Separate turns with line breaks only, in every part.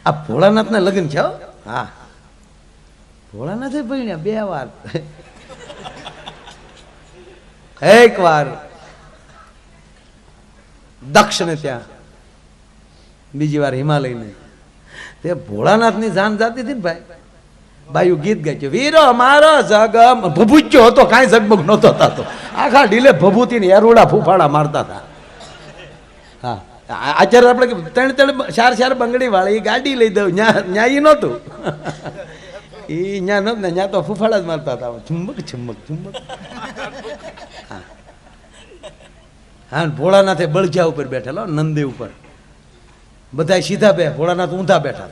આ ભોળાનાથના લગ્ન છે. હા, ભોળાનાથે ભણ્યા 2 વાર. એક વાર દક્ષ ને ત્યાં, બીજી વાર હિમાલય ને. તે ભોળાનાથની જાન જાતી હતી ને ભાઈ, બાયુ ગીત ગાય, વીરો મારો જગ ભભૂચ્યો હતો, કાંઈ ઝગમગ નહોતો થતો, આખા ઢીલે ભભૂતિ ની એરુડા ફૂફાડા મારતા હતા. હા, અત્યારે આપણે 3-4 બંગડી વાળી ગાડી લઈ દઉં, ન્યા ઈ નહોતું. એ ન્યા નહોતું ને, ન્યા તો ફૂફાડા જ મારતા હતા, ચુંબક ચુંબક ચુંબક. હા, ભોળાનાથે બળજા ઉપર બેઠેલો, નંદી ઉપર, બધા સીધા બે, ભોળાનાથ ઊંધા બેઠા.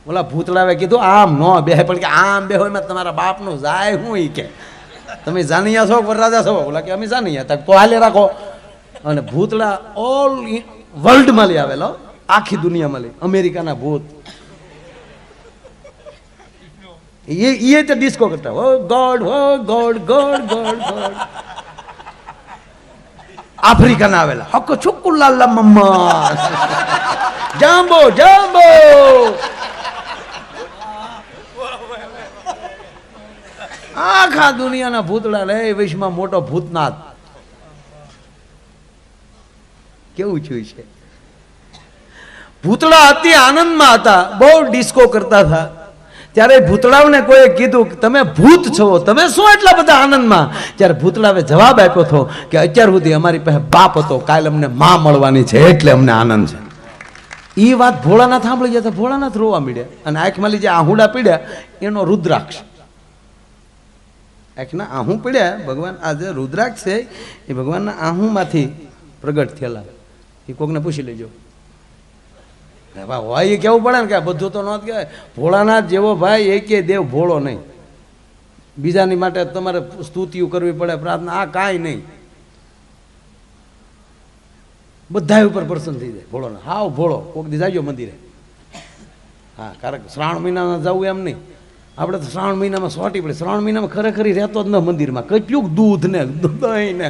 ઓલા ભૂતળાવે કીધું આમ નો બેહે, પણ કે આમ બે હોય તમારા બાપનું જાય હું ઈ કે તમે જાનિયા છો વરરાજા છો? ઓલા કે અમે જાનિયા. તો હાલે રાખો. અને ભૂતળા ઓલ વર્લ્ડમાં લઈ આવેલો, આખી દુનિયામાં લઈ, અમેરિકાના ભૂત એ તો ડિસ્કો કરતા, ઓ ગોડ હો ગોડ ગોડ ગોડ ગોડ. આફ્રિકાના આવેલા, હકો છુકુલાલા મમ્મા જાંબો જાંબો. આખા દુનિયાના ભૂતળા લે, વિશ્વમાં મોટો ભૂતનાથ. કેવું થયું છે? ભૂતળા અતિ આનંદમાં હતા, બહુ ડિસ્કો કરતા હતા. ત્યારે ભૂતળાઓને કોઈ કીધું કે તમે ભૂત છો, તમે શું એટલા બધા આનંદમાં? ત્યારે ભૂતળાએ જવાબ આપ્યો હતો કે અત્યાર સુધી અમારી પાસે બાપ હતો, કાલ અમને માં મળવાની છે એટલે અમને આનંદ છે. એ વાત ભોળાનાથ સાંભળી ગયા, ભોળાનાથ રોવા મળ્યા, અને આંખમાં જે આહુડા પીડ્યા એનો રુદ્રાક્ષ. આંખના આહું પીડ્યા, ભગવાન આ જે રુદ્રાક્ષ છે એ ભગવાનના આહુમાંથી પ્રગટ થયેલા. એ કોકને પૂછી લેજો. હોય એ કેવું પડે ને કે બધું તો ન કહેવાય. ભોળાનાથ જેવો ભાઈ એકે દેવ ભોળો નહીં. બીજાની માટે તમારે સ્તુતિઓ કરવી પડે, પ્રાર્થના, આ કાંઈ નહીં. બધા ઉપર પ્રસન્ન થઈ જાય ભોળો. હાવ ભોળો. કોક દી જાજો મંદિરે. હા, કારણ શ્રાવણ મહિનામાં જવું એમ નહીં. આપણે તો શ્રાવણ મહિનામાં સોટી પડે. શ્રાવણ મહિનામાં ખરેખર રહેતો જ ન મંદિરમાં. કેટલું દૂધ ને દહીં ને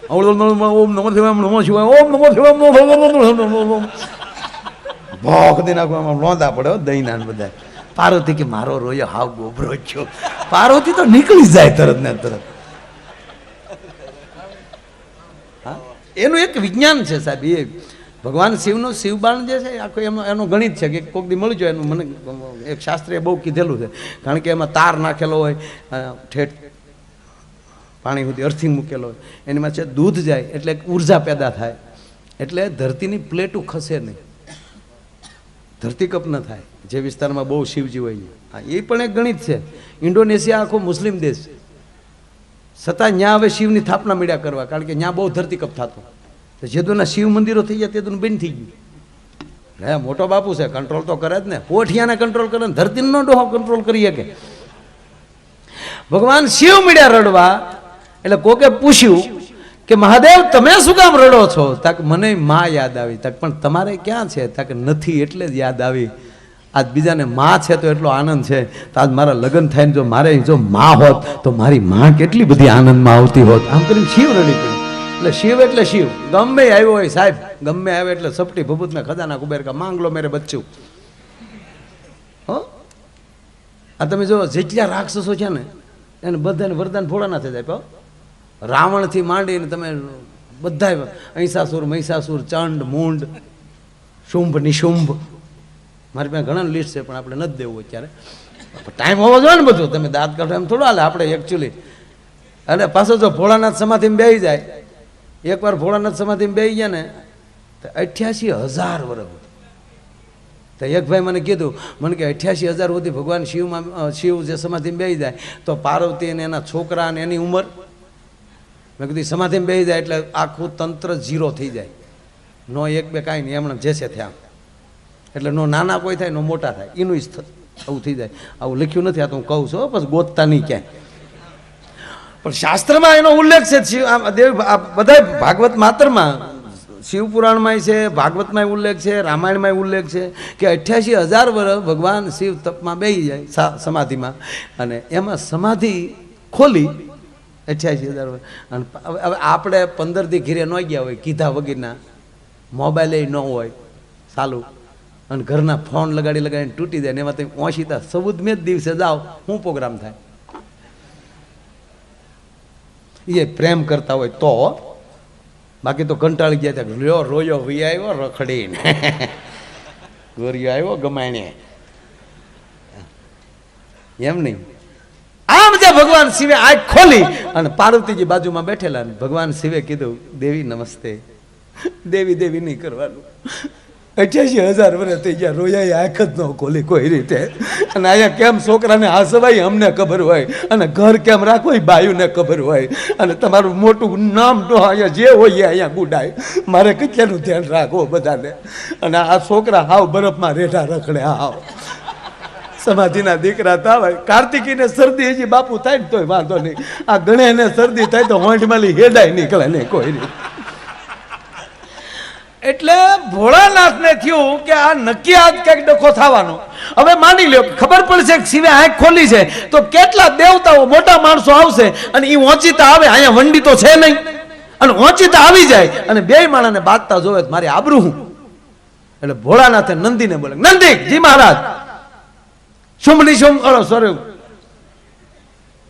ઓમ નમો શિવાય નમો શિવાય ઓમ નમો શિવાય ભોખ દઈ નાખવામાં લોંદા પડે દહીં ના બધા. પાર્વતી કે મારો રોયો હાવ ગોબરો છો. પાર્વતી તો નીકળી જાય તરત ને તરત. હા, એનું એક વિજ્ઞાન છે સાહેબ. એ ભગવાન શિવનું શિવબાણ જે છે આખો એનું ગણિત છે કે કોક દી મળી જાય. એનું મને એક શાસ્ત્રીએ બહુ કીધેલું છે, કારણ કે એમાં તાર નાખેલો હોય, ઠેઠ પાણી સુધી અર્થિંગ મૂકેલો હોય, એમાં છે દૂધ જાય એટલે ઉર્જા પેદા થાય, એટલે ધરતીની પ્લેટું ખસે નહીં, ધરતીકપ ન થાય જે વિસ્તારમાં બહુ શિવજી હોય. હા, એ પણ એક ગણિત છે. ઇન્ડોનેશિયા આખો મુસ્લિમ દેશ છે, છતાં ત્યાં હવે શિવની સ્થાપના મળ્યા કરવા, કારણ કે ત્યાં બહુ ધરતીકપ થતો. જેદુના શિવ મંદિરો થઈ ગયા તેદુનું બંધ થઈ ગયું. હે, મોટો બાપુ છે, કંટ્રોલ તો કરે જ ને. પોઠિયાને કંટ્રોલ કરે ને ધરતીનો ડોહો કંટ્રોલ કરી શકે. ભગવાન શિવ મળ્યા રડવા, એટલે કોકે પૂછ્યું કે મહાદેવ તમે શું કામ રડો છો? તાક મને માં યાદ આવી. તાક પણ તમારે ક્યાં છે? તાક નથી એટલે જ યાદ આવી. આજ બીજાને માં છે તો એટલો આનંદ છે, તો આજ મારા લગ્ન થાય ને જો મારે જો માં હોત તો મારી માં કેટલી બધી આનંદમાં આવતી હોત. આમ કરીને શિવ રડી પડ્યું. એટલે શિવ એટલે શિવ, ગમે આવ્યો હોય સાહેબ, ગમે આવે એટલે સપટી ભભૂત ને ખજાના કુબેર કા માંગલો મેરે બચ્ચું. હો, આ તમે જો જેટલા રાક્ષસો છે ને એને બધાને વરદાન ભોળાનાથે જ આપ્યો. રાવણથી માંડીને તમે બધા, અહિંસાસુર, મહિષાસુર, ચંડ, મૂંડ, શુંભ, નિશુંભ, મારી પાસે ઘણા લિસ્ટ છે પણ આપણે નથી દેવું અત્યારે. ટાઈમ હોવો જોઈએ ને બધું. તમે દાંત કાઢો એમ થોડું હાલે આપણે એકચ્યુઅલી. અને પાછો જો ભોળાનાથ સમાધિમાં બેસી જાય, એકવાર ભોળાનાથ સમાધિમાં બેસી ગયા ને તો 88,000 વર્ષ. તો એક ભાઈ મને કીધું, મને કે 88,000 સુધી ભગવાન શિવ જે સમાધિમાં બેસી જાય તો પાર્વતી અને એના છોકરા અને એની ઉંમર, મેં કીધું સમાધિમાં બેસી જાય એટલે આખું તંત્ર 0 થઈ જાય. નો એક બે કાંઈ નહીં, એમણે જેસે થયા. એટલે નો નાના કોઈ થાય, નો મોટા થાય, એનું આવું થઈ જાય. આવું લખ્યું નથી, આ તો હું કહું છું, પછી ગોતતા નહીં ક્યાંય. પણ શાસ્ત્રમાં એનો ઉલ્લેખ છે. દેવ બધા ભાગવત માત્રમાં, શિવપુરાણમાં છે, ભાગવતમાં ઉલ્લેખ છે, રામાયણમાં ઉલ્લેખ છે કે 88,000 વર્ષ ભગવાન શિવ તપમાં બેસી જાય સમાધિમાં, અને એમાં સમાધિ ખોલી 88,000 વર્ષ. અને હવે આપણે 15 દી ઘીરે ન ગયા હોય, કીધા વગરના, મોબાઈલ ન હોય ચાલુ, અને ઘરના ફોન લગાડીને તૂટી જાય ને એમાં તમે ઓછીતા સબૂત દિવસે જાઓ શું પ્રોગ્રામ થાય? એ પ્રેમ કરતા હોય તો, બાકી તો કંટાળી ગયા ત્યાં લ્યો રોયો વી આવ્યો રખડીને ગોરિયો આવ્યો ગમાણે એમ નહીં. આમ જે ભગવાન શિવે આંખ ખોલી અને પાર્વતીજી બાજુમાં બેઠેલા, ભગવાન શિવે કીધું દેવી નમસ્તે. દેવી દેવી નહીં કરવાનું, 88,000 વર્ષ થઈ ગયા, રોયા આંખ જ ન ખોલી કોઈ રીતે. અને અહીંયા કેમ છોકરાને હાસવાય અમને ખબર હોય, અને ઘર કેમ રાખવું બાયુને ખબર હોય, અને તમારું મોટું નામ તો અહીંયા જે હોય અહીંયા ગુડાય. મારે કેટલાનું ધ્યાન રાખવો બધાને. અને આ છોકરા હાવ બરફમાં રેઠા રખડે, હાવ સમાધિના દીકરા થાય. કાર્તિકીને શરદી હજી બાપુ થાય ને તોય વાંધો નહીં, આ ગણેને શરદી થાય તો હોંઠમાંથી હેડાય નીકળે નહીં કોઈ રીતે. એટલે ભોળાનાથને થયું કે આ નક્કી આજ કંઈક ડખો થવાનો. હવે માની લ્યો ખબર પડશે કે શિવે આંખ ખોલી છે તો કેટલા દેવતાઓ મોટા માણસો આવશે, અને એ ઓચિતા આવે. અહીંયા વંડી તો છે નહીં, અને ઓચિતા આવી જાય અને બે માણસને બાંધતા જોવે મારી આબરૂ હું. એટલે ભોળાનાથે નંદીને બોલે, નંદી જી મહારાજ, શુંભની શુંભ સોરી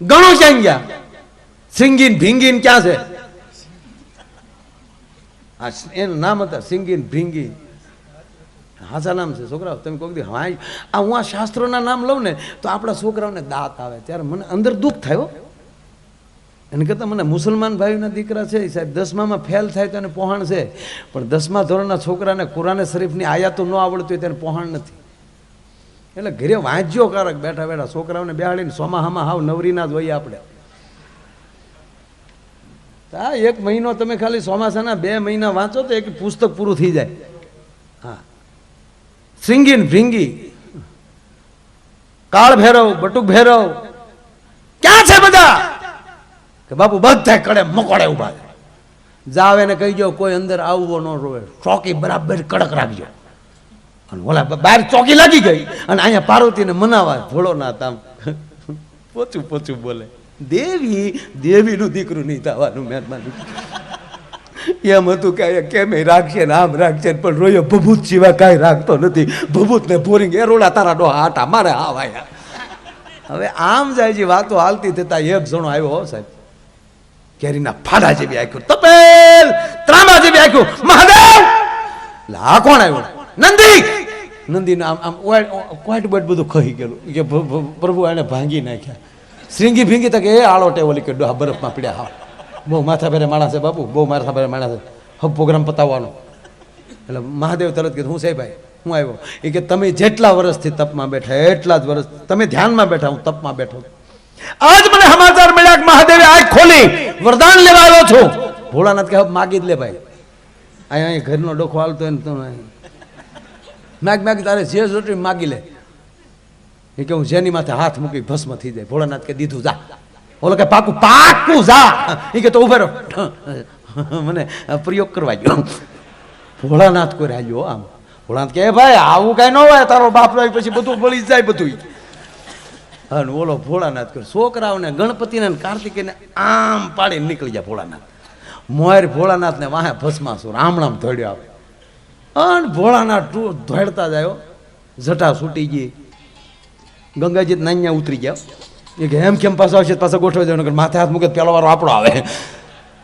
ગણું ક્યાં ગયા? સિંગીન ભીંગીન ક્યાં છે? એનું નામ હતા સિંગીન ભીંગી, હાચા નામ છે છોકરાઓ. તમે કોઈ દી હા આ હું આ શાસ્ત્રોના નામ લઉં ને તો આપણા છોકરાઓને દાંત આવે ત્યારે મને અંદર દુઃખ થાય. એને કરતાં મને મુસલમાન ભાઈના દીકરા છે સાહેબ 10મામાં ફેલ થાય તો એને પહોંણ છે, પણ 10મા ધોરણના છોકરાને કુરાને શરીફની આયાતો ન આવડતું હોય ત્યારે પહોંણ નથી. એટલે ઘરે વાંચ્યો કારક બેઠા બેઠા છોકરાઓને બેહાડીને સોમાહામાં હાવ નવરીના જ હોઈએ આપણે. હા 1 મહિનો તમે ખાલી ચોમાસાના 2 મહિના વાંચો તો એક પુસ્તક પૂરું થઈ જાય. હા સિંગીન ભીંગી, કાળ ભૈરવ, બટુક ભૈરવ ક્યાં છે બધા? કે બાપુ બધા કડે મકોડે ઉભા જાવ, એને કહી દો કોઈ અંદર આવવો ન રોવે, ચોકી બરાબર કડક રાખજો. અને ઓલા બહાર ચોકી લાગી ગઈ અને અહીંયા પાર્વતીને મનાવા ભોળોનાથ આમ પોચું પોચું બોલે, દેવી દેવીનું દીકરું નહીં થવાનું મહેરબાની. એમ હતું કે કેમ રાખશે ને આમ રાખશે, પણ રોયો ભભૂત સિવાય કાંઈ રાખતો નથી. ભભૂત ને બોરિંગ એરોડા તારા ડો આટા મારે આવાયા. હવે આમ જાય જે વાતો હાલતી થતા એક જણો આવ્યો હો સાહેબ, કેરીના ફાડા જેવી આખ્યું, તપેલ ત્રામા જેવી આખ્યું, મહાદેવ. આ કોણ આવ્યો? નંદી. નંદીને આમ આમ ક્વાટ બટ બધું ખહી ગયેલું કે પ્રભુ એને ભાંગી નાખ્યા. શ્રીંગી ભીંગી તક એ આળોટે ઓલી કે ડોહા બરફમાં પીડ્યા. હા બહુ માથા ભેરે માણસ છે બાપુ, બહુ માથા ભેરે માણસ છે, હવે પ્રોગ્રામ પતાવવાનો. એટલે મહાદેવ તરત કીધું હું સાહેબ ભાઈ હું આવ્યો. એ કે તમે જેટલા વર્ષથી તપમાં બેઠા એટલા જ વર્ષ તમે ધ્યાનમાં બેઠા, હું તપમાં બેઠો. આજ મને સમાચાર મળ્યા કે મહાદેવે આંખ ખોલી વરદાન લેવા આવ્યો છું. ભોળાનાથ કે માગી જ લે ભાઈ, અહીંયા ઘરનો ડોખો હાલતો એને તો માગ માગ તારે જે જોટી માગી લે. એ કે હું જેની માથે હાથ મૂકી ભસ્મ થઈ જાય. ભોળાનાથ કે દીધું જા. ઓલો કે પાકું પાકું જા. એ કે તો ઉભો રહો મને પ્રયોગ કરવા ગયો. ભોળાનાથ કોઈ રાજો આમ. ભોળાનાથ કે ભાઈ આવું કઈ ન હોય, તારો બાપ રહી પછી બધું બળી જાય બધું. અને ઓલો ભોળાનાથ કરે છોકરાઓને ગણપતિને કાર્તિકેયને આમ પાડીને નીકળી જાય ભોળાનાથ. મોર ભોળાનાથને વાહે ભસ્માસુર આમણામ ધોડ્યો આવે. અને ભોળાનાથ ધોડતા જાય, જટા છૂટી ગઈ. ગંગાજી નાન્યા ઉતરી ગયા. એ કે એમ કેમ પાછો આવશે, પાછા ગોઠવી દેવાનો, માથે હાથ મૂકે પેલો વારો આપણો આવે.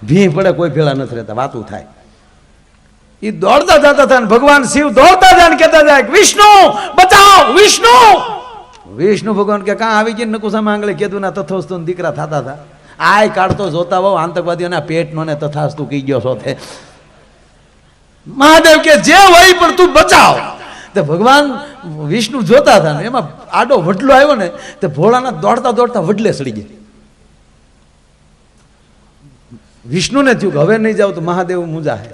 ભી પડે કોઈ ભેળા નથી રહેતા, વાતું થાય. એ દોડતા જતા હતા, ભગવાન શિવ દોડતા જાય કહેતા જાય વિષ્ણુ બચાવ, વિષ્ણુ. વિષ્ણુ ભગવાન કે કાં આવી ગઈ નકુસા માંગલે કીધું ના તથોસ્તુ દીકરા થતા હતા. આય કાઢતો જોતા બહુ આતંકવાદીઓના પેટનો ને તથાસ્તુ કહી ગયો છો તે. મહાદેવ કે જે હોય પણ તું બચાવ. તો ભગવાન વિષ્ણુ જોતા હતા ને એમાં આડો વડલો આવ્યો ને તે ભોળાનાથ દોડતા દોડતા વડલે સડી ગયા. વિષ્ણુને થયું કે હવે નહીં જાવ તો મહાદેવ મુંજા હે,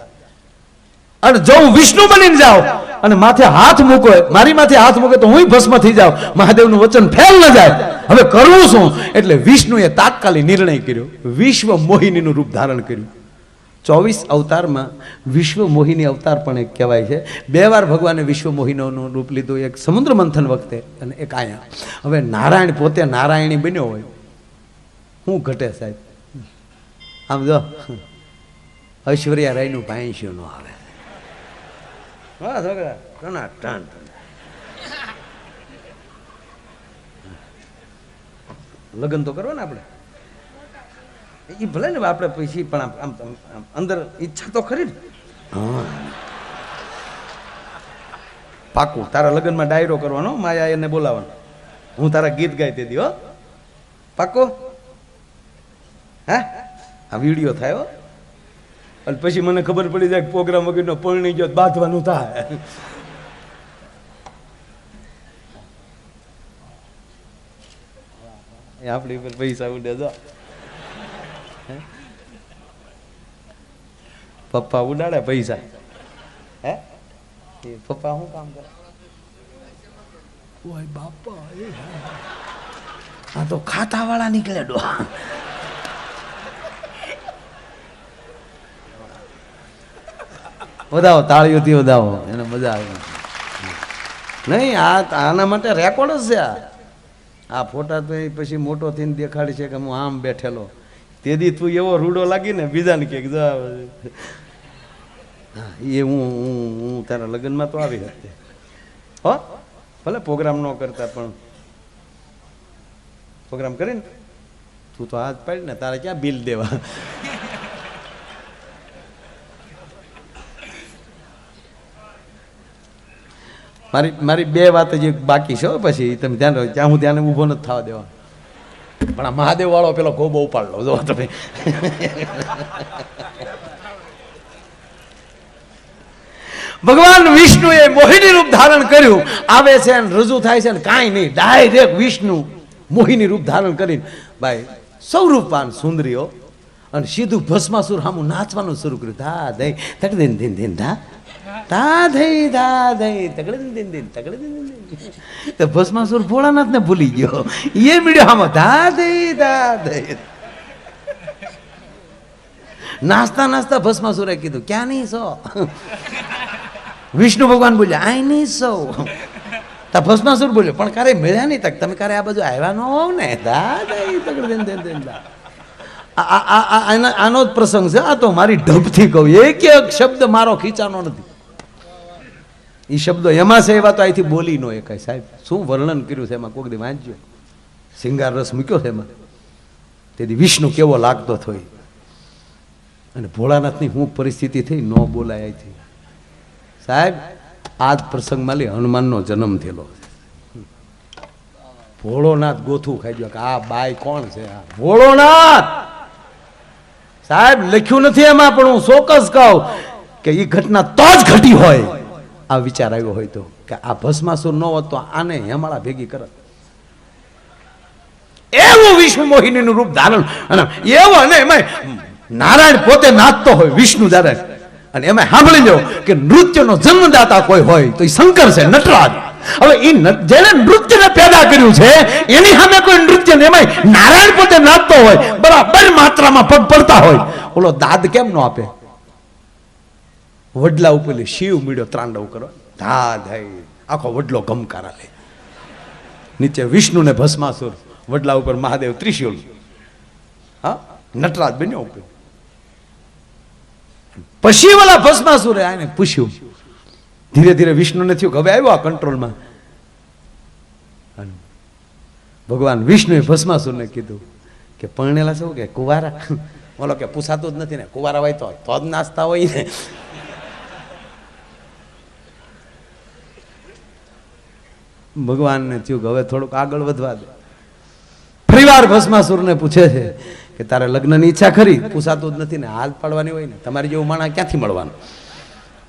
અને જો હું વિષ્ણુ બનીને જાઉં અને માથે હાથ મૂકો, મારી માથે હાથ મૂકે તો હું ભસ્મ થઈ જાઉં, મહાદેવનું વચન ફેલ ન જાય. હવે કરવું શું? એટલે વિષ્ણુએ તાત્કાલિક નિર્ણય કર્યો, વિશ્વ મોહિનીનું રૂપ ધારણ કર્યું. 24 અવતારમાં વિશ્વ મોહિની અવતાર પણ એક કહેવાય છે. 2 વાર ભગવાને વિશ્વ મોહિનીનું રૂપ લીધું, એક સમુદ્ર મંથન વખતે અને એક આયા. હવે નારાયણ પોતે નારાયણી બન્યો હોય, શું ઘટે સાહેબ? આમ જો ઐશ્વર્યા રાયનું 85 નો આવે. હા છોકરા ટના ટન લગ્ન તો કરવા ને આપણે, એ ભલે ને આપણે પછી પણ આમ અંદર ઈચ્છા તો ખરી ને. હા પાકું તારા લગ્નમાં ડાયરો કરવાનો, માયા એને બોલાવવાનો, હું તારા ગીત ગાઈ દે હો, પાકું. હા આ વિડીયો થાય હો, અને પછી મને ખબર પડી જાય પ્રોગ્રામ વગરનો પરણી ગયો બાંધવાનું થાય. આપણી ઉપર પૈસા ઉડે જો, પપ્પા ઉડાડે પૈસા. હે પપ્પા શું કામ કરે? ઓય બાપા આ તો ખાતા વાળા નીકળે ડો. વધાવો તાળીઓથી વધાવો, એને મજા આવે. નહીં આના માટે રેકોર્ડ જ છે. આ ફોટા તો પછી મોટો થઈને દેખાડી છે કે હું આમ બેઠેલો, તેથી તું એવો રૂડો લાગી ને બીજાને કે એ હું તારા લગ્નમાં તો આવી હતી હો, ભલે પ્રોગ્રામ ન કરતા પણ પ્રોગ્રામ કરીને તું તો હાથ પાડી ને, તારે ક્યાં બિલ દેવા. મારી બે વાત જ બાકી છે પછી તમે ધ્યાન રાખો, ત્યાં હું ધ્યાન ઊભો નથી થવા દેવા. પણ આ મહાદેવ વાળો પેલો ગોબો ઉપાડ લો જો તમે. ભગવાન વિષ્ણુએ મોહિની રૂપ ધારણ કર્યું, આવે છે ને રજૂ થાય છે ને કાંઈ નહીં, ડાયરેક્ટ વિષ્ણુ મોહિની રૂપ ધારણ કરીને ભાઈ સૌરૂપાન સુંદરીઓ અને સીધું ભસ્માસુર સામું નાચવાનું શરૂ કર્યું. ધા દઈ તકડે દિન દિન ધા ધા દઈ ધા દઈ તકડે દિન દિન તકડે દિન દિન. તો ભસ્માસુર ભોળાનાથ ને ભૂલી ગયો, એ મીડિયો આમાં ધા દઈ ધા દઈ. નાચતા નાચતા ભસ્માસુરે કીધું ક્યાં નહીં સો. વિષ્ણુ ભગવાન બોલ્યા આઈ નહીં સો. તા ભસ્માસુર બોલ્યો પણ ક્યારે મળ્યા નહીં તક, તમે ક્યારે આ બધું આવ્યા ન હોવ ને. ધા દઈ તકડે દિન દિન દિન ધા. આનો જ પ્રસંગ છે. આ તો મારી ઢબથી કહું, એક એક શબ્દ મારો ખીચાનો નથી. એ શબ્દો એમાં છે એવા તો અહીંથી બોલી નો એકાય. સાહેબ શું વર્ણન કર્યું છે એમાં, કોક દી વાંચજો. શિંગાર રસ મૂક્યો છે એમાં. તેથી વિષ્ણુ કેવો લાગતો થયો અને ભોળાનાથની શું પરિસ્થિતિ થઈ ન બોલાય અહીંથી. સાહેબ આ જ પ્રસંગમાં લી હનુમાનનો જન્મ થયેલો. ભોળોનાથ ગોથું ખાઈ ગયો કે આ બાઈ કોણ છે? આ ભોળોનાથ. સાહેબ લખ્યું નથી એમાં, પણ હું ચોક્કસ કહું કે એ ઘટના તો જ ઘટી હોય. આ વિચાર આવ્યો હોય તો કે આ ભસ્માસુર ન હોત તો આને હેમાળા ભેગી કરત. એવું વિષ્ણુ મોહિનીનું રૂપ ધારણ, અને એવો અને એમાં નારાયણ પોતે નાચતો હોય, વિષ્ણુ નારાયણ. અને એમાં સાંભળી લો કે નૃત્યનો જન્મદાતા કોઈ હોય તો એ શંકર છે, નટરાજ. હવે એ જેને નૃત્યને પેદા કર્યું છે એની સામે કોઈ નૃત્ય ને એમાં નારાયણ પોતે નાચતો હોય, બરાબર માત્રામાં પગ પડતા હોય, ઓલો દાદ કેમ નો આપે? વડલા ઉપર શિવ મીડ્યો ત્રાંડવ કરો, ધા ધાઈ આખો વડલો ગમકારા લે. નીચે વિષ્ણુ ને ભસ્માસુર, વડલા ઉપર મહાદેવ ત્રિશુલ, હા નટરાજ બન્યો ઉપર. પછી વાળા ભસ્માસુરે આને પૂછ્યું, ધીરે ધીરે વિષ્ણુને થયું કે હવે આવ્યો આ કંટ્રોલમાં. ભગવાન વિષ્ણુએ ભસ્માસુરને કીધું કે પરણેલા છો કે કુવારા? બોલો કે પૂછાતું જ નથી ને, કુવારા હોય તો જ નાચતા હોય ને. ભગવાનને થયું કે હવે થોડુંક આગળ વધવા દે. ફરીવાર ભસ્માસુરને પૂછે છે કે તારે લગ્નની ઈચ્છા ખરી? પૂછાતું જ નથી ને, હાથ પાડવાની હોય ને, તમારી જેવું માણસ ક્યાંથી મળવાનું?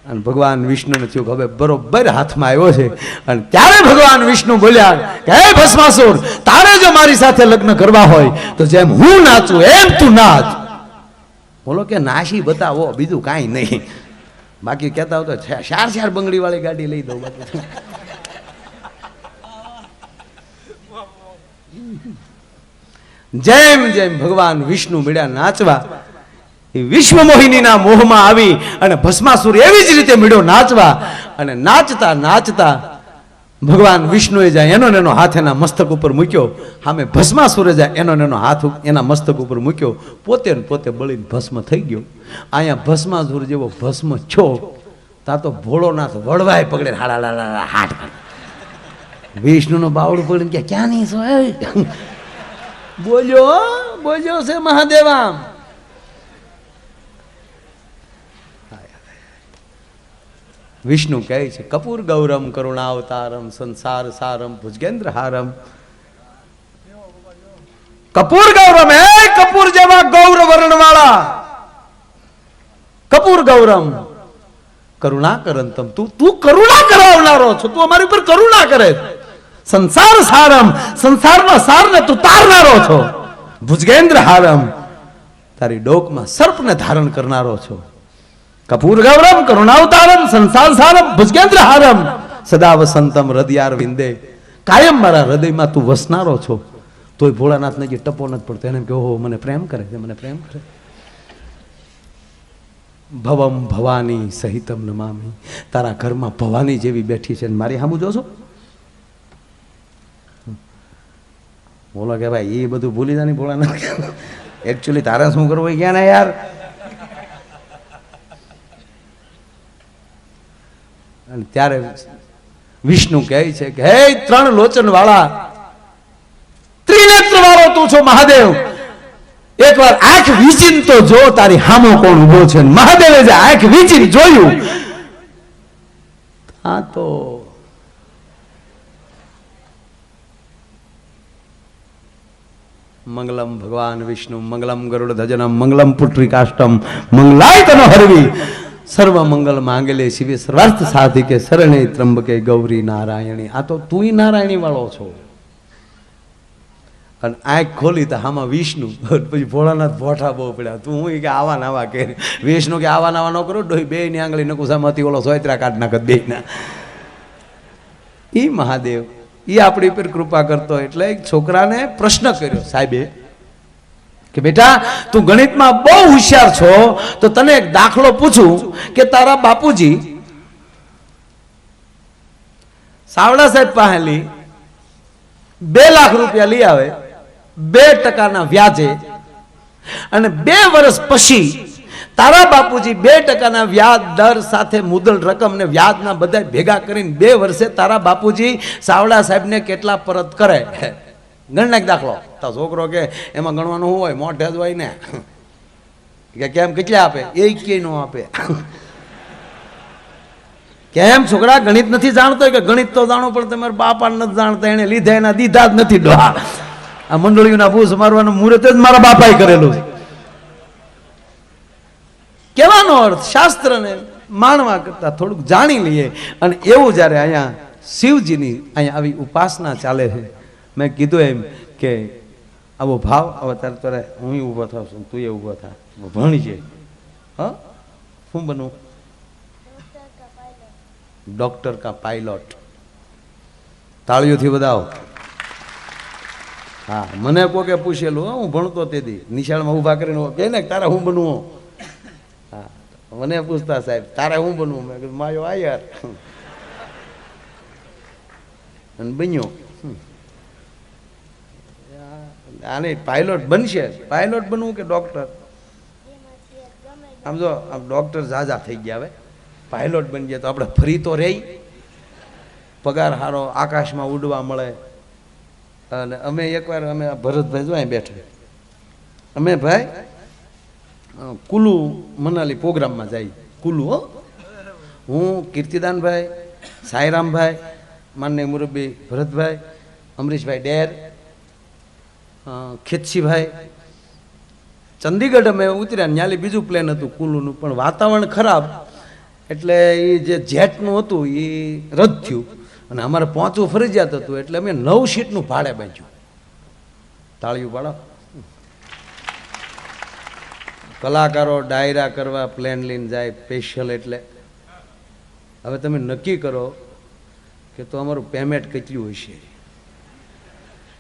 અને ભગવાન વિષ્ણુને થયું કે હવે બરોબર હાથમાં આવ્યો છે. અને ત્યારે ભગવાન વિષ્ણુ બોલ્યા કે હે ભસ્માસુર, તારે જો મારી સાથે લગ્ન કરવા હોય તો જેમ હું નાચું એમ તું નાચ. બોલો કે નાશી બતાવો, બીજું કાંઈ નહીં. બાકી કહેતા હોય તો ચાર બંગડી વાળી ગાડી લઈ દઉં. જેમ જેમ ભગવાન વિષ્ણુ મળ્યા નાચવા, એ વિશ્વ મોહિનીના મોહમાં આવી અને ભસ્માસુર એવી જ રીતે મળ્યો નાચવા. અને નાચતા નાચતા ભગવાન વિષ્ણુએ જાય એનો હાથ એના મસ્તક ઉપર મૂક્યો, સામે ભસ્માસુરે જાય એનો હાથ એના મસ્તક ઉપર મૂક્યો, પોતે પોતે બળીને ભસ્મ થઈ ગયો. અહીંયા ભસ્માસુર જેવો ભસ્મ છો ત્યાં તો ભોળોનાથ વળવાય પકડે હાડા હાટ. વિષ્ણુનો બાવડું પકડીને કે ક્યાં નહીં છો? બોલ્યો બોલ્યો છે મહાદેવા. વિષ્ણુ કહે છે કપૂર ગૌરમ કરુણાવતારમ સંસાર સારમ ભુજગેન્દ્ર હારમ. કપૂર ગૌરમ હે કપૂર જેવા ગૌર વર્ણ વાળા કપૂર ગૌરમ કરુણા કરંતમ તું કરુણા કરાવનારો છો, તું અમારી ઉપર કરુણા કરે. સંસાર સારમ સંસારના સારને તું તારનારો છો. ભુજગેન્દ્ર હારમ તારી ડોકમાં સર્પને ધારણ કરનારો છો. કપૂર ગૌરમ કરુણાવતારમ સંસાર સારમ ભુજગેન્દ્ર હારમ સદા વસંતમ હૃદયાર વિંદે. કાયમ મારા હૃદયમાં તું વસનારો છો. તોય ભોળાનાથને જે ટપો નથી પડતો એને કહો મને પ્રેમ કરે છે, મને પ્રેમ કરે. ભવમ ભવાની સહિતમ નમામી. તારા ઘરમાં ભવાની જેવી બેઠી છે મારી સામું જોશો. બોલો કે ભાઈ એ બધું ભૂલી જાની ભોળાનાથ. એકચ્યુઅલી તારે શું કરવું ક્યાં ને યાર. અને ત્યારે વિષ્ણુ કહે છે કે હે ત્રણ લોચન વાળા ત્રિનેત્ર વાળો તું છો મહાદેવ, એકવાર આંખ વીચીન તો જો તારી હામો કોણ ઉભો છે. મહાદેવે જે આંખ વીચીન જોયું આ તો મંગલમ ભગવાન વિષ્ણુ મંગલમ ગરુડ ધજનમ મંગલમ પુત્રિકાષ્ટમ મંગલાય તનો હરવી સર્વ મંગલ માંગલે શિવે સર્વાર્થ સાધિકે શરણે ત્રંબકે ગૌરી નારાયણી. આ તો તું નારાયણી વાળો છો. અને આંખ ખોલી તો આમાં વિષ્ણુ. પછી ભોળાનાથ ભોઠા બહુ પડ્યા. તું હું કે આવા નાવા કે વિષ્ણુ કે આવા નાવા ન કરો ડોહી બે ની આંગળી નકુસામાંથી ઓલો સોયત્રા કાઢ નાખત બે ના. ઈ મહાદેવ ઈ આપણી પર કૃપા કરતો. એટલે એક છોકરાને પ્રશ્ન કર્યો સાહેબે કે બેટા તું ગણિતમાં બહુ હોશિયાર છો તો તને એક દાખલો પૂછું કે તારા બાપુજી સાવડા સાહેબ પાસેથી 2 લાખ રૂપિયા લઈ આવે 2% વ્યાજે, અને 2 વર્ષ પછી તારા બાપુજી 2% વ્યાજ દર સાથે મુદલ રકમ ને વ્યાજના બધા ભેગા કરીને 2 વર્ષે તારા બાપુજી સાવડા સાહેબને કેટલા પરત કરે. ગણ નાખ દાખલો. તો છોકરો કે એમાં ગણવાનું શું હોય, મોઢે જ હોય ને કે કેમ કેટલા આપે, એ કે નો આપે. કેમ છોકરા ગણિત નથી જાણતો કે ગણિત તો જાણો પણ તમારા બાપા નથી જાણતા, એને લીધા એના દીધા જ નથી. ડોહા આ મંડળીઓના ભૂસ મારવાનું મુહૂર્ત જ મારા બાપાએ કરેલું છે. કહેવાનો અર્થ શાસ્ત્રને માણવા કરતા થોડુંક જાણી લઈએ. અને એવું જ્યારે અહીંયા શિવજીની અહીંયા આવી ઉપાસના ચાલે છે, મેં કીધું એમ કે આવો ભાવ હવે તારે હું ઊભો થાવ છું, તું એ ઊભો થા, ભણી છે. હા શું બનવું? ડોક્ટર કા પાયલોટ. તાળીઓથી બધાઓ. હા મને કોકે પૂછેલું હું ભણતો તેથી નિશાળમાં ઊભા કરીને કહે ને તારે હું બનવું. હા મને પૂછતા સાહેબ તારે હું બનવું? મેં કીધું માયો આ યાર અને બન્યો. આને પાયલોટ બનશે. પાયલોટ બનવું કે ડોક્ટર? આમ જો આમ ડોક્ટર ઝાઝા થઈ ગયા, હવે પાયલોટ બની ગયા તો આપણે ફરી તો રહી, પગાર સારો, આકાશમાં ઉડવા મળે. અને અમે એકવાર અમે ભરતભાઈ જો અહીં બેઠા, અમે ભાઈ કુલુ મનાલી પ્રોગ્રામમાં જઈ. કુલુ હો, હું કીર્તિદાનભાઈ, સાંઈરામભાઈ, માનનીય મુરબ્બી ભરતભાઈ, અમરીશભાઈ ડેર, ખેતસીભાઈ, ચંદીગઢ અમે ઉતર્યા. ન્યાલી બીજું પ્લેન હતું કુલુનું, પણ વાતાવરણ ખરાબ એટલે એ જે જેટનું હતું એ રદ થયું અને અમારે પહોંચવું ફરજિયાત હતું. એટલે અમે 9 સીટનું ભાડે બાંધ્યું. તાળીઓ પાડો. કલાકારો ડાયરા કરવા પ્લેન લઈને જાય સ્પેશિયલ. એટલે હવે તમે નક્કી કરો કે તો અમારું પેમેન્ટ કેટલું હશે.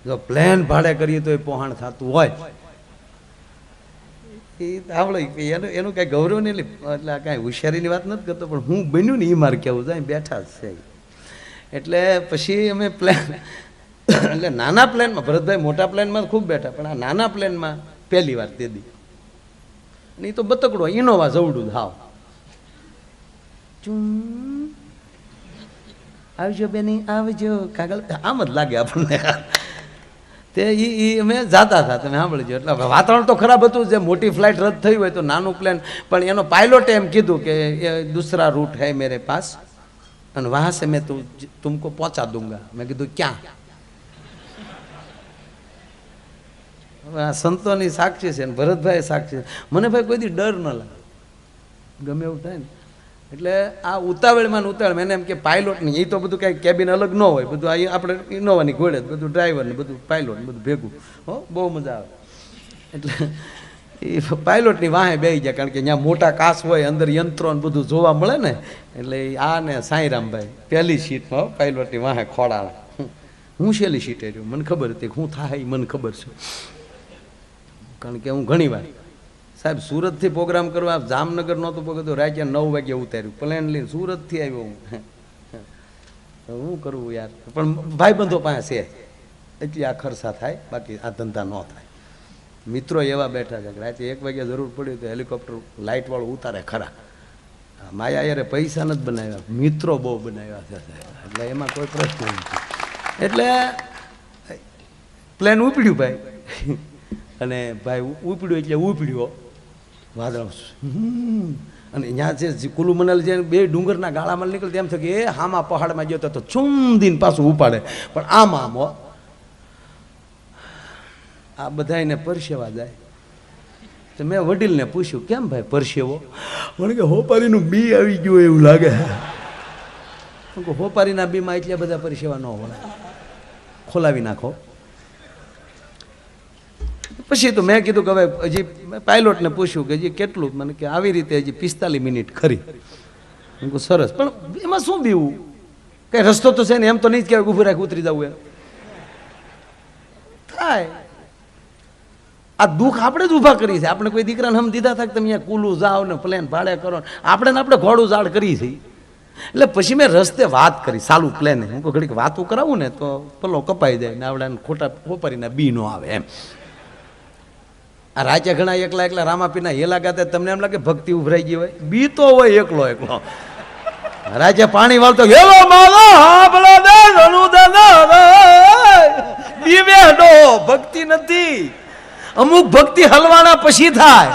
જો પ્લેન ભાડે કરીએ તો એ પહોંચ થતું હોય એ આવડે. એનું કાંઈ ગૌરવ નહીં, એટલે કાંઈ હોશિયારીની વાત નથી કરતો, પણ હું બન્યું ને એ મારે કહેવું જાય બેઠા જ છે. એટલે પછી અમે પ્લેન એટલે નાના પ્લેનમાં, ભરતભાઈ મોટા પ્લેનમાં ખૂબ બેઠા, પણ આ નાના પ્લેનમાં પહેલી વાર તે દી. અને એ તો બતકડો ઇનોવા જવડું હાવ. આવજો બેની આવજો કાગળ, આમ જ લાગે આપણને. તે એ અમે જાતા હતા, તમે સાંભળજો. એટલે વાતાવરણ તો ખરાબ હતું, જે મોટી ફ્લાઇટ રદ થઈ હોય તો નાનું પ્લેન, પણ એનો પાયલોટે એમ કીધું કે એ દૂસરા રૂટ है मेरे पास અને वहाँ से मैं तुमको पहुंचा दूंगा. મેં કીધું ક્યાં? હવે આ સંતોની સાક્ષી છે ને ભરતભાઈ સાક્ષી છે. મને ભાઈ કોઈ દી ડર ન લાગે, ગમે એવું થાય ને. એટલે આ ઉતાવળમાં ને ઉતાવળ એને એમ કે પાયલોટ નહીં, એ તો બધું કાંઈ કેબિન અલગ ન હોય, બધું અહીં આપણે ઇનોવાની ઘોડે બધું ડ્રાઈવર ને બધું પાયલોટ બધું ભેગું. હો, બહુ મજા આવે. એટલે એ પાયલોટની વાહે બેસી જાય, કારણ કે ત્યાં મોટા કાચ હોય, અંદર યંત્રો ને બધું જોવા મળે ને. એટલે આ ને સાંઈરામભાઈ પહેલી સીટમાં પાયલોટની વાહે ખોડાણ. હું છેલ્લી સીટે રહ્યો, મને ખબર હતી હું થાય, મને ખબર છે, કારણ કે હું ઘણી વાર સાહેબ સુરતથી પ્રોગ્રામ કરવા જામનગર નહોતું પગતું, રાત્રે 9 વાગે ઉતાર્યું પ્લેન લઈને, સુરતથી આવ્યો હું. શું કરવું યાર, પણ ભાઈબંધો પાસે છે એટલી આ ખર્ચા થાય, બાકી આ ધંધા ન થાય. મિત્રો એવા બેઠા છે કે રાતે 1 વાગે જરૂર પડી તો હેલિકોપ્ટર લાઇટવાળું ઉતારે ખરા. માયા યારે પૈસા નથી બનાવ્યા, મિત્રો બહુ બનાવ્યા છે સાહેબ, એટલે એમાં કોઈ પ્રશ્ન નથી. એટલે પ્લેન ઉપડ્યું ભાઈ, અને ભાઈ ઉપડ્યું એટલે ઉપડ્યો વાદળ, અને ત્યાં છે કુલુ મનાલી છે, 2 ડુંગરના ગાળામાં નીકળે એમ થાય કે એ હામા પહાડમાં ગયો તો ચૂંદીને પાછું ઉપાડે, પણ આમ આ બધાને પરસેવા જાય. તો મેં વડીલને પૂછ્યું કેમ ભાઈ પરસેવો? મને કે હોપારીનું બી આવી ગયું એવું લાગે. હોપારીના બીમાં એટલા બધા પરસેવા ન હોય, ખોલાવી નાખો. પછી તો મેં કીધું કે હવે હજી પાયલોટને પૂછ્યું કે હજી કેટલું? મને કે આવી રીતે હજી 45 મિનિટ ખરી. મેં કહું સરસ, પણ એમાં શું બીવું? કઈ રસ્તો તો છે ને, એમ તો નહીં જ કહેવાય ઊભું રાખી ઉતરી જવું. એમ થાય. આ દુઃખ આપણે જ ઊભા કરી છે. આપણે કોઈ દીકરાને હમ દીધા થાય કે તમે અહીંયા કુલું જાઓ ને પ્લેન ભાડે કરો, આપણે ઘોડું ઝાડ કરી છે. એટલે પછી મેં રસ્તે વાત કરી સાલું પ્લેન. હું કોઈ ઘડીક વાતું કરાવું ને તો પલો કપાઈ જાય ને આવડે ખોટા હોપારીના બી નો આવે. એમ આ રાજા ઘણા એકલા રામાપીના હેલા ગાતા, તમને એમ લાગે ભક્તિ ઉભરાઈ ગઈ હોય? બી તો હોય એકલો. રાજા પાણી વાળતો હેલો માલો હાબળો દે બીવેડો, ભક્તિ નથી. અમુક ભક્તિ હલવાના પછી થાય.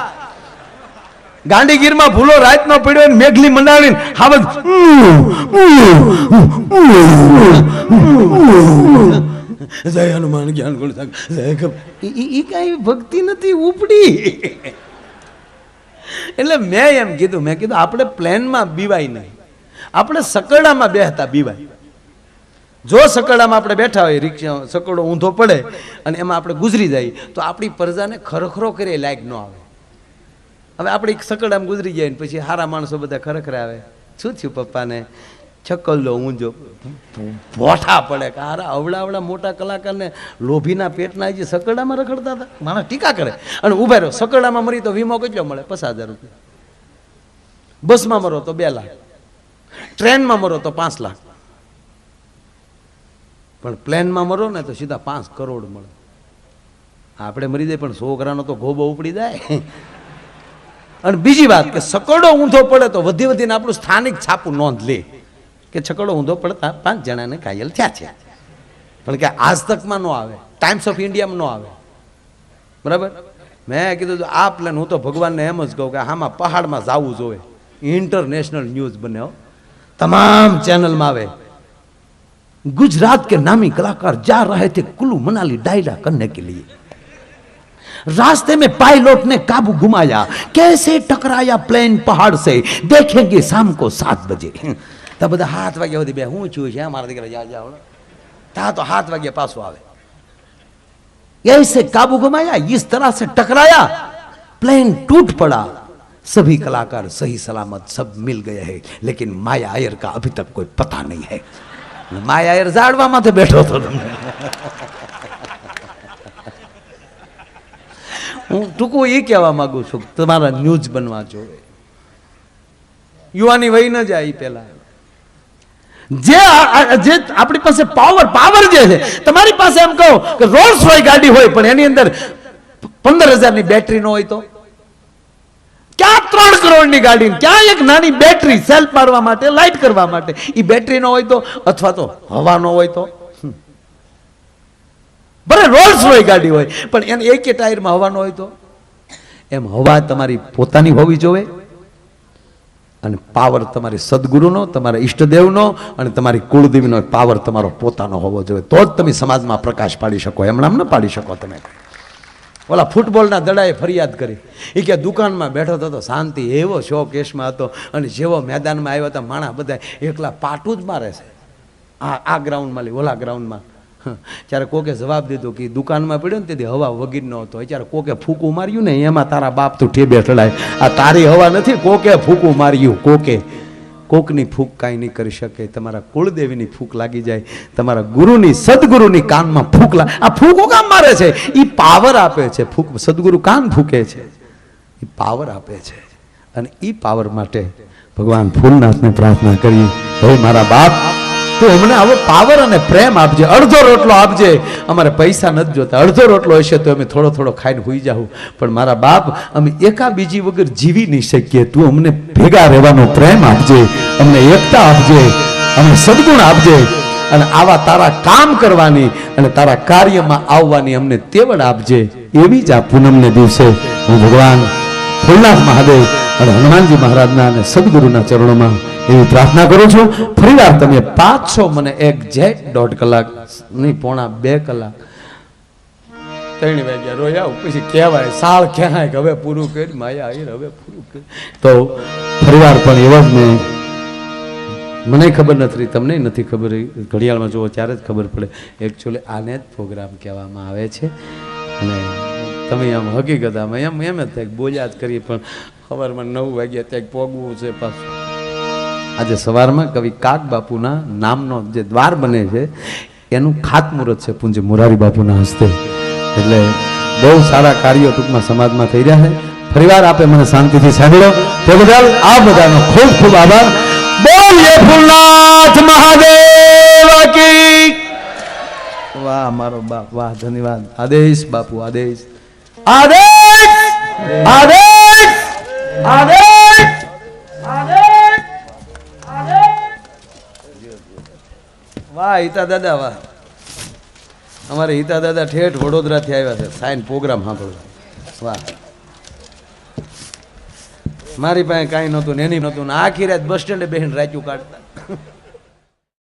ગાંધીગીરમાં ભૂલો રાતનો પડ્યો ને મેઘલી મંડાણી હાવજ જય હનુમાન જ્ઞાન ગુણ એ કઈ ભક્તિ નથી ઉપડી. એટલે મેં કીધું આપણે પ્લેનમાં બીવાય નહીં, આપણે સકડામાં બેહતા બીવાય. જો સકડામાં આપણે બેઠા હોય, રિક્ષા સકડો ઊંધો પડે અને એમાં આપણે ગુજરી જાય તો આપણી પ્રજાને ખરખરો કરે લાયક ન આવે. હવે આપણે સકડામાં ગુજરી જાય ને પછી હારા માણસો બધા ખરખરે આવે, શું થયું પપ્પાને? છકલ્લો ઊંઝો ભોઠા પડે કે હારા અવડા મોટા કલાકારને લોભીના પેટના જે સકડામાં રખડતા હતા, માણસ ટીકા કરે. અને ઉભા રહ્યો, સકડામાં મરી તો વીમો કેટલો મળે? 50,000 રૂપિયા. બસમાં મરો તો 2 લાખ, ટ્રેનમાં મરો તો 5 લાખ, પણ પ્લેનમાં મરો ને તો સીધા 5 કરોડ મળે. આપણે મરી જાય પણ છોકરાનો તો ગોબો ઉપડી જાય. અને બીજી વાત કે સકડો ઊંધો પડે તો વધીને આપણું સ્થાનિક છાપું નોંધ લે કે છકડો ઊંધો પડતા 5 જણાને ઘાયલ થયા છે, પણ કે આજ તકમાં ન આવે, ટાઈમ્સ ઓફ ઇન્ડિયામાં ન આવે. બરાબર. મેં કીધું આ પ્લેન હું તો ભગવાનને એમ જ કહું કે આમાં પહાડમાં જવું જોઈએ. ઇન્ટરનેશનલ ન્યૂઝ બને, તમામ ચેનલમાં આવે. गुजरात के नामी कलाकार जा रहे थे कुल्लू मनाली डायरा करने के लिए, रास्ते में पायलट ने काबू घुमाया, कैसे टकराया प्लेन पहाड़ से देखेंगे शाम को 7 बजे. तब બધા 7 વાગ્યા સુધી બે હું છું છે મારા દીકરા જાઓ તા તો 7 વાગ્યા પાછો આવે. ऐसे काबू घुमाया, इस तरह से टकराया, प्लेन टूट पड़ा, सभी कलाकार सही सलामत सब मिल गए हैं, लेकिन माया अय्यर का अभी तक कोई पता नहीं है. माया अय्यर ઝાડવા માથે બેઠો હતો. તમને હું ટૂંકું એ કહેવા માંગુ છું, તમારા ન્યૂઝ બનવા જોઈએ. યુવાની વહી ન જાય પેલા જે આપણી પાસે પાવર જે છે, તમારી પાસે એમ કહો કે રોલ્સ રોય ગાડી હોય પણ એની અંદર 15,000 ની બેટરી ન હોય તો ક્યાં 3 કરોડની ગાડી, ક્યાં એક નાની બેટરી સેલ્ફ મારવા માટે, લાઇટ કરવા માટે, એ બેટરી ન હોય તો, અથવા તો હવા ન હોય તો ભલે રોલ્સ રોય ગાડી હોય પણ એને એક ટાયરમાં હવા ન હોય તો એમ હવા તમારી પોતાની હોવી જોઈએ અને પાવર તમારી સદગુરુનો, તમારા ઈષ્ટદેવનો અને તમારી કુળદેવીનો પાવર તમારો પોતાનો હોવો જોઈએ. તો જ તમે સમાજમાં પ્રકાશ પાડી શકો. એમણામ ન પાડી શકો તમે. ઓલા ફૂટબોલના દડાએ ફરિયાદ કરી, એ કે દુકાનમાં બેઠો હતો શાંતિ, એવો શો કેસમાં હતો અને જેવો મેદાનમાં આવ્યો હતા માણા બધા એકલા પાટું જ મારે છે આ ગ્રાઉન્ડમાં લઈ ઓલા ગ્રાઉન્ડમાં. ત્યારે કોકે જવાબ દીધો કે દુકાનમાં પડ્યો ને તેથી હવા વગીર ન હતો. ત્યારે કોકે ફૂકું માર્યું ને એમાં તારા બાપ તું ઠેબે ઠડાય. આ તારી હવા નથી, કોકે ફૂકું માર્યું. કોકની ફૂક કાંઈ નહીં કરી શકે. તમારા કુળદેવીની ફૂક લાગી જાય, તમારા ગુરુની સદગુરુની કાનમાં ફૂક આ ફૂકો કામ મારે છે, એ પાવર આપે છે. ફૂક સદગુરુ કાન ફૂકે છે, એ પાવર આપે છે. અને એ પાવર માટે ભગવાન ફૂલનાથને પ્રાર્થના કરી, હે મારા બાપ તું અમને આવો પાવર અને પ્રેમ આપજે. અડધો રોટલો આપજે, અમારે પૈસા નથી જોતા. અડધો રોટલો હશે તો અમે થોડો થોડો ખાઈને હોઈ જાઉં, પણ મારા બાપ અમે એકા બીજી વગર જીવી નહીં શકીએ. તું અમને ભેગા રહેવાનો પ્રેમ આપજે, અમને એકતા આપજે, અમને સદગુણ આપજે અને આવા તારા કામ કરવાની અને તારા કાર્યમાં આવવાની અમને તેવડ આપજે. એવી જ આ પૂનમને દિવસે હું ભગવાન ફૂલનાથ મહાદેવ અને હનુમાનજી મહારાજના અને સદગુરુના ચરણોમાં એવી પ્રાર્થના કરું છું. ફરીવાર તમે પાછો મને એક્ઝેક્ટ 1.5 કલાક નહીં, 1.5-2 કલાક 3 વાગ્યા રોયા પછી કહેવાય સાળ ક્યાં હવે પૂરું કરી માયા આવીને હવે પૂરું કરી. તો ફરીવાર પણ એવો જ મને ખબર નથી, તમને નથી ખબર, ઘડિયાળમાં જુઓ ત્યારે જ ખબર પડે. એકચ્યુઅલી આને જ પ્રોગ્રામ કહેવામાં આવે છે. અને તમે આમ હકીકત આમ એમ જ થાય બોલ્યા જ કરીએ, પણ સવારમાં 9 વાગ્યા ત્યાં પોગવું છે પાછું. આજે સવારમાં કવિ કાક બાપુના નામનો જે દ્વાર બને છે એનું ખાતમુહૂર્ત છે પૂજ્ય મોરારી બાપુના હસ્તે. એટલે બહુ સારા કાર્યો ટૂંકમાં સમાજમાં થઈ રહ્યા છે. ફરીવાર આપે મને શાંતિથી સાંભળો તે બદલ આ બધાનો ખૂબ ખૂબ આભાર. બોલીએ ફૂલનાથ મહાદેવ કી. વાહ મારો બાપ, વાહ, ધન્યવાદ. આદેશ બાપુ, આદેશ, આદેશ, આદેશ, આદેશ, આદેશ. વાહ હિતા દાદા, વાહ. અમારે હિતા દાદા ઠેઠ વડોદરાથી આવ્યા છે સાઈન પ્રોગ્રામ સાંભળવા. વાહ. મારી પાસે કાંઈ નહોતું ને એની નહોતું ને આખી રાત બસ સ્ટેન્ડે બેસીને રાખ્યું કાઢતા.